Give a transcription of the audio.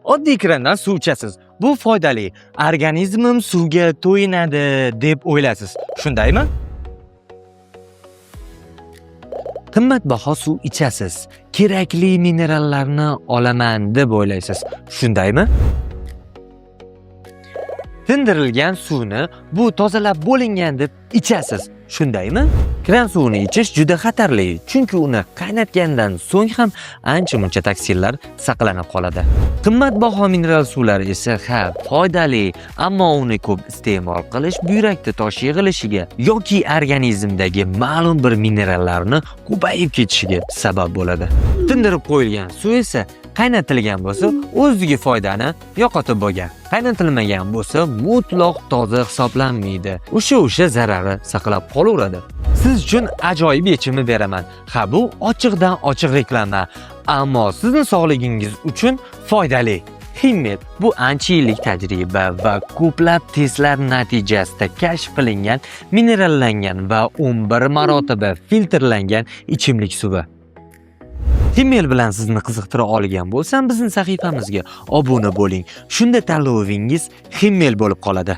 oddiy krandan suv ichasiz. Bu foydali. Organizmim suvga to'yinadi deb o'ylasiz. Shundaymi? Qimmatbaho suv ichasiz. Kerakli minerallarni olaman deb o'ylaysiz. Shundaymi? Tindirilgan suvni bu tozalab bo'lingan deb ichasiz. Shundaymi? Kran suvini ichish juda xatarli, chunki uni qaynatgandan so'ng ham ancha-muncha toksinlar saqlanib qoladi. Qimmatbaho mineral suvlar esa foydali, ammo uni ko'p iste'mol qilish buyrakda tosh yig'ilishiga yoki organizmdagi ma'lum bir minerallarni ko'payib ketishiga sabab bo'ladi. Tindirib qo'yilgan suv esa qaynatilgan bo'lsa, o'ziga foydani yo'qotib bo'lgan. Qaynatilmagan bo'lsa, mutlaq toza hisoblanmaydi. O'sha zarari saqlab qolaveradi. Siz uchun ajoyib yechimni beraman. Ha, bu ochiqdan ochiq reklama, ammo sizning sog'ligingiz uchun foydali. Himmel bu ancha yillik tajriba va ko'plab testlar natijasida kashf qilingan minerallangan va 11 marotaba filtrlangan ichimlik suvi. Himmel bilan sizni qiziqtira olgan bo'lsam, bizning sahifamizga obuna bo'ling. Shunda tanlovingiz Himmel bo'lib qoladi.